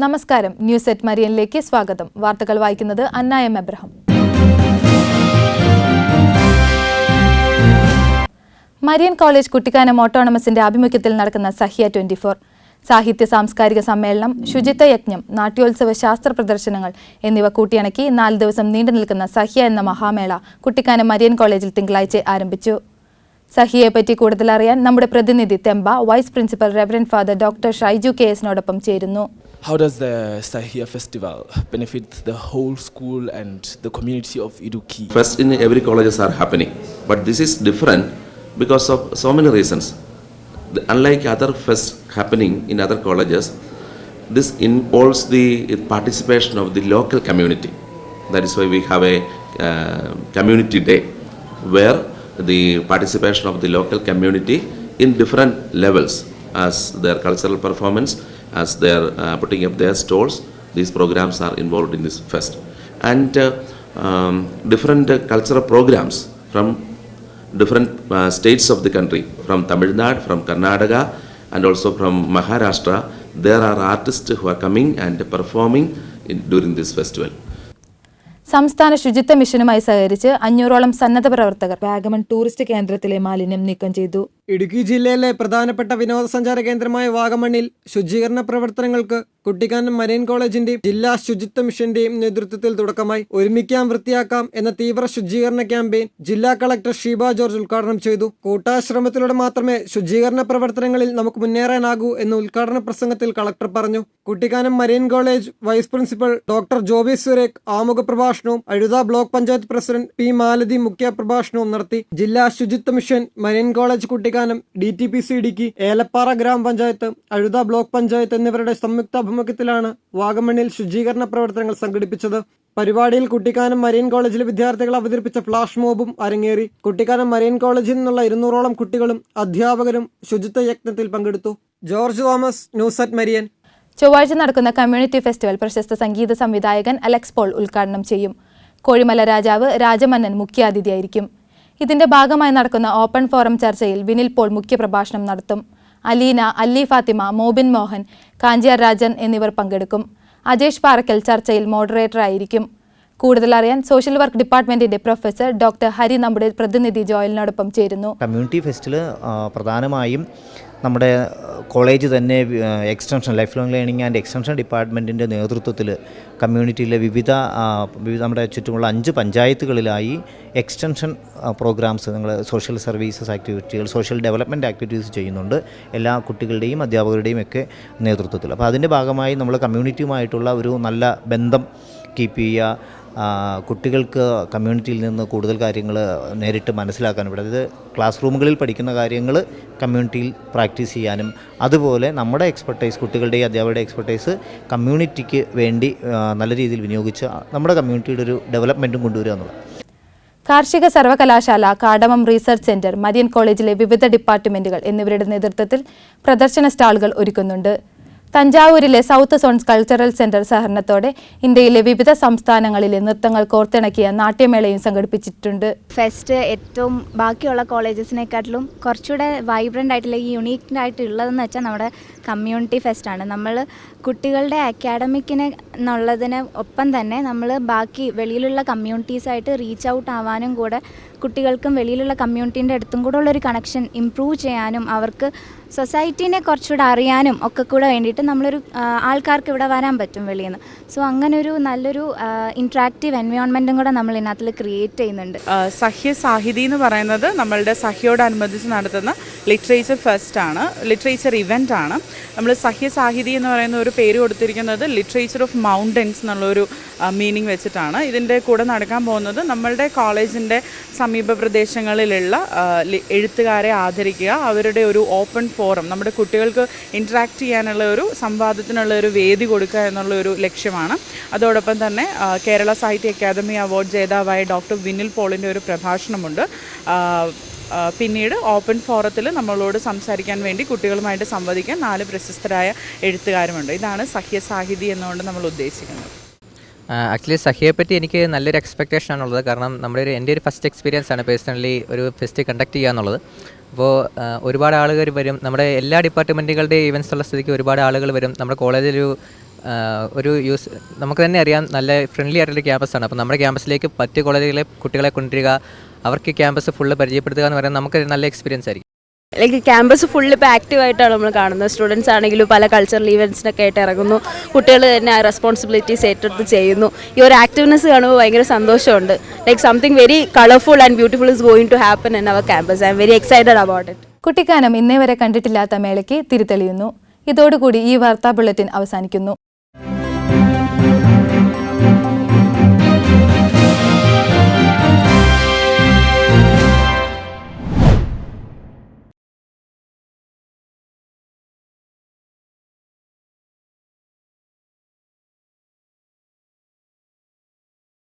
നമസ്കാരം, news at മരിയനിലേക്ക് സ്വാഗതം. വാർത്തകൾ വായിക്കുന്നത് അന്ന എം എബ്രഹാം. മരിയൻ കോളേജ് കുട്ടിക്കാനം ഓട്ടോണമസിന്റെ ആഭിമുഖ്യത്തിൽ നടക്കുന്ന സഹ്യ 24 സാഹിത്യ സാംസ്കാരിക സമ്മേളനം, ശുചിത്വ യജ്ഞം, നാട്യോത്സവ ശാസ്ത്ര പ്രദർശനങ്ങൾ എന്നിവ കൂട്ടിയിണക്കി 4 ദിവസം നീണ്ടു നിൽക്കുന്ന സഹ്യ എന്ന മഹാമേള കുട്ടിക്കാനം മരിയൻ കോളേജിൽ തിങ്കളാഴ്ച ആരംഭിച്ചു. സഹിയയെപ്പറ്റി കൂടുതൽ അറിയാൻ നമ്മുടെ പ്രതിനിധി തെമ്പ vice principal reverend father doctor Shaiju കെ.എസിനോടൊപ്പം ചേരുന്നു. How does the Sahia festival benefit the whole school and the community of Idukki? Fest in every colleges are happening, but this is different because of so many reasons. Unlike other fests happening in other colleges, this involves the participation of the local community. That is why we have a community day where the participation of the local community in different levels, as their cultural performance, as they are putting up their stalls. These programs are involved in this fest, and different cultural programs from different states of the country, from Tamil Nadu, from Karnataka, and also from Maharashtra. There are artists who are coming and performing during this festival. സംസ്ഥാന ശുചിത്വ മിഷനുമായി സഹകരിച്ച് 500ഓളം സന്നദ്ധ പ്രവർത്തകർ Vagamon tourist കേന്ദ്രത്തിലെ മാലിന്യം നീക്കം ചെയ്തു. ഇടുക്കി ജില്ലയിലെ പ്രധാനപ്പെട്ട വിനോദസഞ്ചാര കേന്ദ്രമായ വാഗമണ്ണിൽ ശുചീകരണ പ്രവർത്തനങ്ങൾക്ക് കുട്ടിക്കാനം മരിയൻ കോളേജിന്റെയും ജില്ലാ ശുചിത്വ മിഷന്റെയും നേതൃത്വത്തിൽ തുടക്കമായി. ഒരുമിക്കാം വൃത്തിയാക്കാം എന്ന തീവ്ര ശുചീകരണ ക്യാമ്പയിൻ ജില്ലാ കളക്ടർ ഷീബ ജോർജ് ഉദ്ഘാടനം ചെയ്തു. കൂട്ടാശ്രമത്തിലൂടെ മാത്രമേ ശുചീകരണ പ്രവർത്തനങ്ങളിൽ നമുക്ക് മുന്നേറാനാകൂ എന്ന് ഉദ്ഘാടന പ്രസംഗത്തിൽ കളക്ടർ പറഞ്ഞു. Kuttikkanam Marian college vice principal doctor Joby Surekh ആമുഖ പ്രഭാഷണവും Azhutha block panchayat president P Malathi മുഖ്യ പ്രഭാഷണവും നടത്തി. ജില്ലാ ശുചിത്വ mission, Marian college Kuttikkanam, DTPC Idukki, Elappara ഗ്രാമപഞ്ചായത്ത്, അഴുത ബ്ലോക്ക് പഞ്ചായത്ത് എന്നിവരുടെ സംയുക്താഭിമുഖ്യത്തിലാണ് വാഗമണ്ണിൽ ശുചീകരണ പ്രവർത്തനങ്ങൾ സംഘടിപ്പിച്ചത്. പരിപാടിയിൽ കുട്ടിക്കാനം മരിയൻ കോളേജിലെ വിദ്യാർത്ഥികൾ അവതരിപ്പിച്ച ഫ്ലാഷ് മോബും അരങ്ങേറി. കുട്ടിക്കാനം മരിയൻ കോളേജിൽ നിന്നുള്ള 200ഓളം കുട്ടികളും അധ്യാപകരും ശുചിത്വ യജ്ഞത്തിൽ പങ്കെടുത്തു. George Thomas, news at Marian. ചൊവ്വാഴ്ച നടക്കുന്ന കമ്മ്യൂണിറ്റി ഫെസ്റ്റിവൽ പ്രശസ്ത സംഗീത സംവിധായകൻ അലക്സ് പോൾ ഉദ്ഘാടനം ചെയ്യും. കോഴിമല രാജാവ് രാജമന്നൻ മുഖ്യാതിഥിയായിരിക്കും. ഇതിന്റെ ഭാഗമായി നടക്കുന്ന ഓപ്പൺ ഫോറം ചർച്ചയിൽ വിനിൽ പോൾ മുഖ്യപ്രഭാഷണം നടത്തും. അലീന, അല്ലി ഫാത്തിമ, മോബിൻ മോഹൻ, കാഞ്ചിയാർ രാജൻ എന്നിവർ പങ്കെടുക്കും. അജേഷ് പാറക്കൽ ചർച്ചയിൽ മോഡറേറ്റർ ആയിരിക്കും. കൂടുതൽ അറിയാൻ സോഷ്യൽ വർക്ക് ഡിപ്പാർട്ട്മെന്റിന്റെ പ്രൊഫസർ ഡോക്ടർ ഹരി നമ്മുടെ പ്രതിനിധി ജോയലിനോടൊപ്പം ചേരുന്നു. കമ്മ്യൂണിറ്റി ഫെസ്റ്റിൽ പ്രധാനമായും നമ്മുടെ കോളേജ് തന്നെ extension, life long learning and extension ഡിപ്പാർട്ട്മെൻറ്റിൻ്റെ നേതൃത്വത്തിൽ കമ്മ്യൂണിറ്റിയിലെ വിവിധ നമ്മുടെ ചുറ്റുമുള്ള 5 പഞ്ചായത്തുകളിലായി എക്സ്റ്റൻഷൻ പ്രോഗ്രാംസ്, നിങ്ങൾ സോഷ്യൽ സർവീസസ് ആക്ടിവിറ്റികൾ, സോഷ്യൽ ഡെവലപ്മെൻറ്റ് ആക്ടിവിറ്റീസ് ചെയ്യുന്നുണ്ട് എല്ലാ കുട്ടികളുടെയും അധ്യാപകരുടെയും ഒക്കെ നേതൃത്വത്തിൽ. അപ്പോൾ അതിൻ്റെ ഭാഗമായി നമ്മൾ കമ്മ്യൂണിറ്റിയുമായിട്ടുള്ള ഒരു നല്ല ബന്ധം കീപ്പ് ചെയ്യുക, കുട്ടികൾക്ക് കമ്മ്യൂണിറ്റിയിൽ നിന്ന് കൂടുതൽ കാര്യങ്ങൾ നേരിട്ട് മനസ്സിലാക്കാനും, അതായത് ക്ലാസ് റൂമുകളിൽ പഠിക്കുന്ന കാര്യങ്ങൾ കമ്മ്യൂണിറ്റിയിൽ പ്രാക്ടീസ് ചെയ്യാനും, അതുപോലെ നമ്മുടെ എക്സ്പെർട്ടൈസ്, കുട്ടികളുടെയും അധ്യാപകരുടെ എക്സ്പെർട്ടൈസ് കമ്മ്യൂണിറ്റിക്ക് വേണ്ടി നല്ല രീതിയിൽ വിനിയോഗിച്ച് നമ്മുടെ കമ്മ്യൂണിറ്റിയുടെ ഒരു ഡെവലപ്മെൻറ്റും കൊണ്ടുവരിക എന്നുള്ളത്. കാർഷിക സർവകലാശാല, കാടമം റീസർച്ച് സെന്റർ, മരിയൻ കോളേജിലെ വിവിധ ഡിപ്പാർട്ട്മെന്റുകൾ എന്നിവരുടെ നേതൃത്വത്തിൽ പ്രദർശന സ്റ്റാളുകൾ ഒരുക്കുന്നുണ്ട്. തഞ്ചാവൂരിലെ സൗത്ത് സോൺ കൾച്ചറൽ സെന്റർ സഹകരണത്തോടെ ഇന്ത്യയിലെ വിവിധ സംസ്ഥാനങ്ങളിലെ നൃത്തങ്ങൾ കോർത്തിണക്കിയ നാട്യമേളയും സംഘടിപ്പിച്ചിട്ടുണ്ട്. ഫെസ്റ്റ് ഏറ്റവും ബാക്കിയുള്ള കോളേജസിനെക്കാട്ടിലും കുറച്ചുകൂടെ വൈബ്രൻ്റ് ആയിട്ടുള്ള ഈ യുണീക്ക് ആയിട്ടുള്ളതെന്ന് വെച്ചാൽ നമ്മുടെ കമ്മ്യൂണിറ്റി ഫെസ്റ്റാണ്. നമ്മൾ കുട്ടികളുടെ അക്കാഡമിക്കിന് എന്നുള്ളതിന് ഒപ്പം തന്നെ നമ്മൾ ബാക്കി വെളിയിലുള്ള കമ്മ്യൂണിറ്റീസായിട്ട് റീച്ച് ഔട്ട് ആവാനും കൂടെ കുട്ടികൾക്കും വെളിയിലുള്ള കമ്മ്യൂണിറ്റീൻ്റെ അടുത്തും കൂടെ ഉള്ളൊരു കണക്ഷൻ ഇമ്പ്രൂവ് ചെയ്യാനും അവർക്ക് സൊസൈറ്റീനെ കുറച്ചുകൂടെ അറിയാനും ഒക്കെ കൂടെ വേണ്ടിയിട്ട് നമ്മളൊരു ആൾക്കാർക്ക് ഇവിടെ വരാൻ പറ്റും വെളിയിൽ നിന്ന്. സോ അങ്ങനൊരു നല്ലൊരു ഇൻട്രാക്റ്റീവ് എൻവയോൺമെൻറ്റും കൂടെ നമ്മൾ ഇതിനകത്തിൽ ക്രിയേറ്റ് ചെയ്യുന്നുണ്ട്. സഹ്യ സാഹിതി എന്ന് പറയുന്നത് നമ്മളുടെ സഹ്യയോടനുബന്ധിച്ച് നടത്തുന്ന ലിറ്ററേച്ചർ ഫെസ്റ്റാണ്, ലിറ്ററേച്ചർ ഇവൻ്റ് ആണ്. നമ്മൾ സഹ്യ സാഹിതി എന്ന് പറയുന്ന ഒരു പേര് കൊടുത്തിരിക്കുന്നത് ലിറ്ററേച്ചർ ഓഫ് മൗണ്ടൻസ് എന്നുള്ളൊരു മീനിങ് വെച്ചിട്ടാണ്. ഇതിൻ്റെ കൂടെ നടക്കാൻ പോകുന്നത് നമ്മളുടെ കോളേജിൻ്റെ സമീപ പ്രദേശങ്ങളിലുള്ള എഴുത്തുകാരെ ആദരിക്കുക, അവരുടെ ഒരു ഓപ്പൺ ഫോറം, നമ്മുടെ കുട്ടികൾക്ക് ഇൻട്രാക്ട് ചെയ്യാനുള്ള ഒരു സംവാദത്തിനുള്ള ഒരു വേദി കൊടുക്കുക എന്നുള്ള ഒരു ലക്ഷ്യമാണ്. അതോടൊപ്പം തന്നെ കേരള സാഹിത്യ അക്കാദമി അവാർഡ് ജേതാവായ ഡോക്ടർ വിനിൽ പോളിൻ്റെ ഒരു പ്രഭാഷണമുണ്ട്. പിന്നീട് ഓപ്പൺ ഫോറത്തിൽ നമ്മളോട് സംസാരിക്കാൻ വേണ്ടി കുട്ടികളുമായിട്ട് സംവദിക്കാൻ 4 പ്രശസ്തരായ എഴുത്തുകാരുമുണ്ട്. ഇതാണ് സഹ്യ സാഹിതി എന്നുകൊണ്ട് നമ്മൾ ഉദ്ദേശിക്കുന്നത്. ആക്ച്വലി സഹ്യയെപ്പറ്റി എനിക്ക് നല്ലൊരു എക്സ്പെക്റ്റേഷൻ ആണുള്ളത്. കാരണം എൻ്റെ ഒരു ഫസ്റ്റ് എക്സ്പീരിയൻസ് ആണ് പേഴ്സണലി ഒരു ഫെസ്റ്റ് കണ്ടക്ട് ചെയ്യുക എന്നുള്ളത്. അപ്പോൾ ഒരുപാട് ആളുകൾ വരും, നമ്മുടെ എല്ലാ ഡിപ്പാർട്ട്മെൻറ്റുകളുടെ ഈവൻസ് ഉള്ള സ്ഥിതിക്ക് ഒരുപാട് ആളുകൾ വരും. നമ്മുടെ കോളേജിലൊരു ഒരു നമുക്ക് തന്നെ അറിയാം നല്ല ഫ്രണ്ട്ലി ആയിട്ടുള്ള ക്യാമ്പസാണ്. അപ്പോൾ നമ്മുടെ ക്യാമ്പസിലേക്ക് മറ്റ് കോളേജുകളിലെ കുട്ടികളെ കൊണ്ടുവരിക, അവർക്ക് ക്യാമ്പസ് ഫുള്ള് പരിചയപ്പെടുത്തുക എന്ന് പറയുന്നത് നമുക്ക് നല്ല എക്സ്പീരിയൻസ് ആയിരിക്കും. ലൈക്ക് ക്യാമ്പസ് ഫുള്ള് ഇപ്പോൾ ആക്റ്റീവായിട്ടാണ് നമ്മൾ കാണുന്നത്. സ്റ്റുഡൻസ് ആണെങ്കിലും പല കൾച്ചറൽ ഈവൻറ്റ്സിനൊക്കെ ആയിട്ട് ഇറങ്ങുന്നു. കുട്ടികൾ തന്നെ ആ റെസ്പോൺസിബിലിറ്റീസ് ഏറ്റെടുത്ത് ചെയ്യുന്നു. ഈ ഒരു ആക്റ്റീവ്നെസ് കാണുമ്പോൾ ഭയങ്കര സന്തോഷമുണ്ട്. Like something very colourful and beautiful is going to happen in our campus. I'm very excited about it. Kuttikkanam ഇന്നേ വരെ കണ്ടിട്ടില്ലാത്ത മേളയ്ക്ക് തിരിതെളിയുന്നു. ഇതോടുകൂടി ഈ വാർത്താ ബുള്ളറ്റിൻ അവസാനിക്കുന്നു.